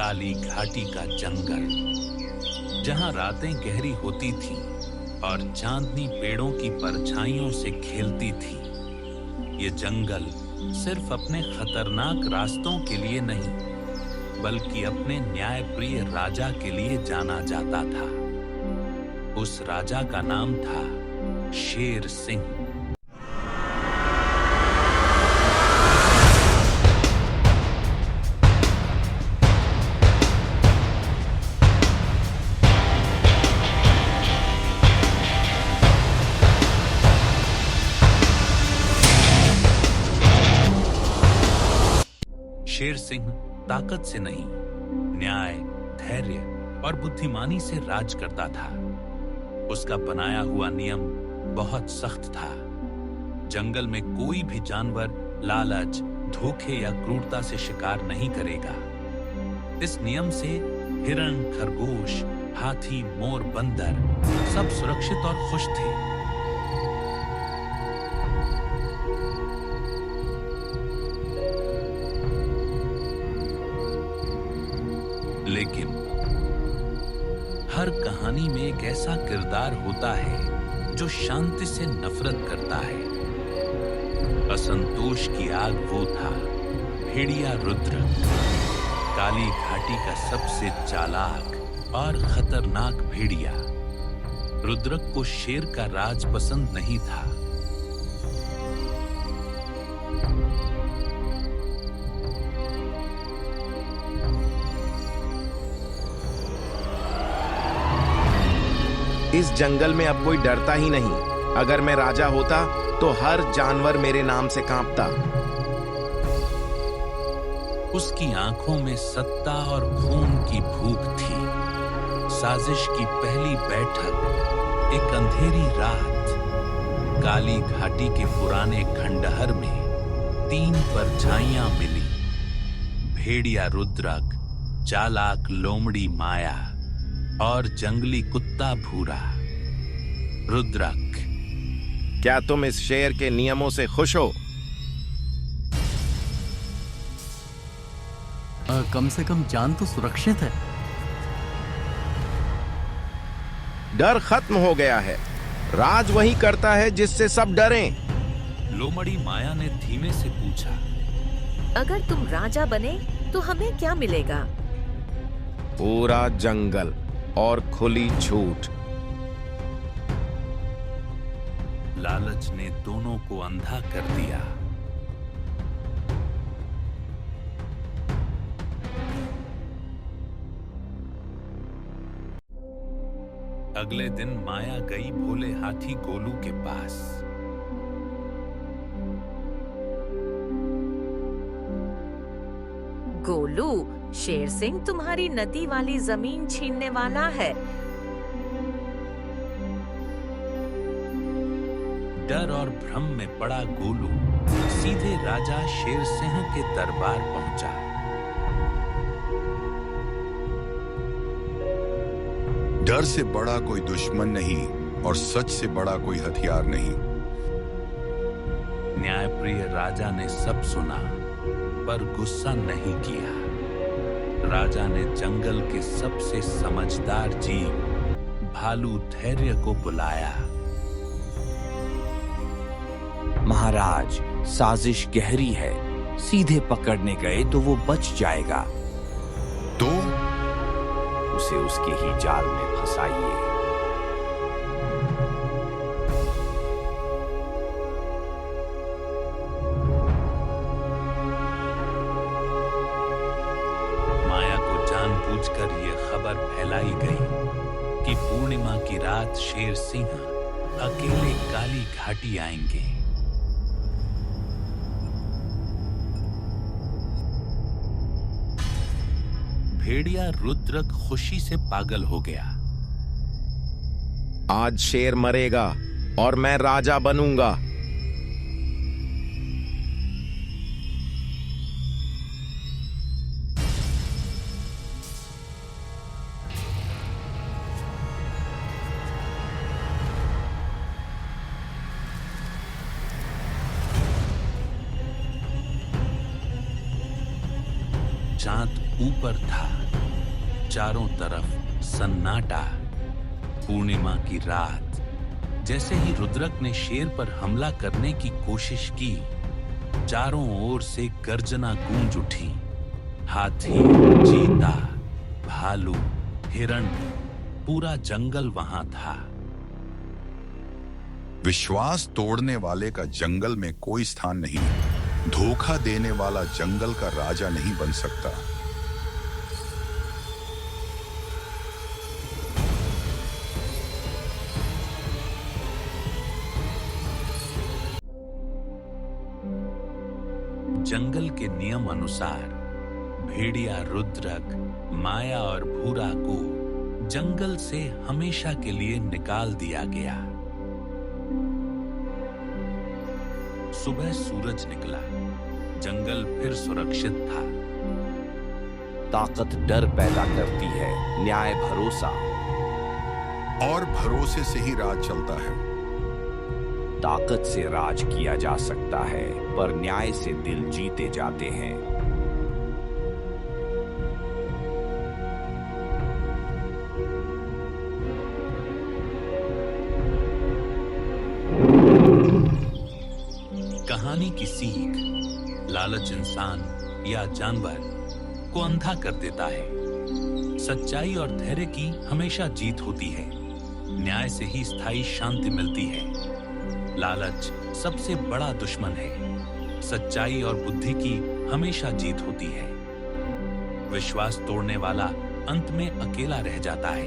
काली घाटी का जंगल, जहां रातें गहरी होती थीं और चांदनी पेड़ों की परछाइयों से खेलती थी। ये जंगल सिर्फ अपने खतरनाक रास्तों के लिए नहीं, बल्कि अपने न्यायप्रिय राजा के लिए जाना जाता था। उस राजा का नाम था शेर सिंह। शेर सिंह ताकत से नहीं, न्याय, धैर्य और बुद्धिमानी से राज करता था। उसका बनाया हुआ नियम बहुत सख्त था। जंगल में कोई भी जानवर लालच, धोखे या क्रूरता से शिकार नहीं करेगा। इस नियम से हिरण, खरगोश, हाथी, मोर, बंदर सब सुरक्षित और खुश थे। लेकिन हर कहानी में एक ऐसा किरदार होता है जो शांति से नफरत करता है। असंतोष की आग वो था भेड़िया रुद्रक, काली घाटी का सबसे चालाक और खतरनाक भेड़िया। रुद्रक को शेर का राज पसंद नहीं था। इस जंगल में अब कोई डरता ही नहीं। अगर मैं राजा होता तो हर जानवर मेरे नाम से कांपता। उसकी आंखों में सत्ता और खून की भूख थी। साजिश की पहली बैठक एक अंधेरी रात, काली घाटी के पुराने खंडहर में 3 परछाइयां मिली। भेड़िया रुद्रक, चालाक लोमड़ी माया और जंगली कुत्ता भूरा। रुद्रक, क्या तुम इस शेर के नियमों से खुश हो? कम से कम जान तो सुरक्षित है। डर खत्म हो गया है। राज वही करता है जिससे सब डरें। लोमड़ी माया ने धीमे से पूछा, अगर तुम राजा बने तो हमें क्या मिलेगा? पूरा जंगल और खुली छूट। लालच ने दोनों को अंधा कर दिया। अगले दिन माया गई भोले हाथी गोलू के पास। गोलू, शेर सिंह तुम्हारी नदी वाली जमीन छीनने वाला है। डर और भ्रम में पड़ा गोलू सीधे राजा शेर सिंह के दरबार पहुंचा। डर से बड़ा कोई दुश्मन नहीं और सच से बड़ा कोई हथियार नहीं। न्यायप्रिय राजा ने सब सुना पर गुस्सा नहीं किया। राजा ने जंगल के सबसे समझदार जीव भालू धैर्य को बुलाया। महाराज, साजिश गहरी है। सीधे पकड़ने गए तो वो बच जाएगा। तो उसे उसके ही जाल में फंसाइए। माया को जानबूझकर ये खबर फैलाई गई कि पूर्णिमा की रात शेर सिंह अकेले काली घाटी आएंगे। भेड़िया रुद्रक खुशी से पागल हो गया। आज शेर मरेगा और मैं राजा बनूंगा। चांद ऊपर था, चारों तरफ सन्नाटा। पूर्णिमा की रात। जैसे ही रुद्रक ने शेर पर हमला करने की कोशिश की, चारों ओर से गर्जना गूंज उठी। हाथी, चीता, भालू, हिरण, पूरा जंगल वहां था। विश्वास तोड़ने वाले का जंगल में कोई स्थान नहीं। धोखा देने वाला जंगल का राजा नहीं बन सकता। जंगल के नियम अनुसार भेड़िया रुद्रक, माया और भूरा को जंगल से हमेशा के लिए निकाल दिया गया। सुबह सूरज निकला। जंगल फिर सुरक्षित था। ताकत डर पैदा करती है, न्याय भरोसा। और भरोसे से ही राज चलता है। ताकत से राज किया जा सकता है, पर न्याय से दिल जीते जाते हैं। कहानी की सीख: लालच इंसान या जानवर को अंधा कर देता है। सच्चाई और धैर्य की हमेशा जीत होती है। न्याय से ही स्थायी शांति मिलती है। लालच सबसे बड़ा दुश्मन है। सच्चाई और बुद्धि की हमेशा जीत होती है। विश्वास तोड़ने वाला अंत में अकेला रह जाता है।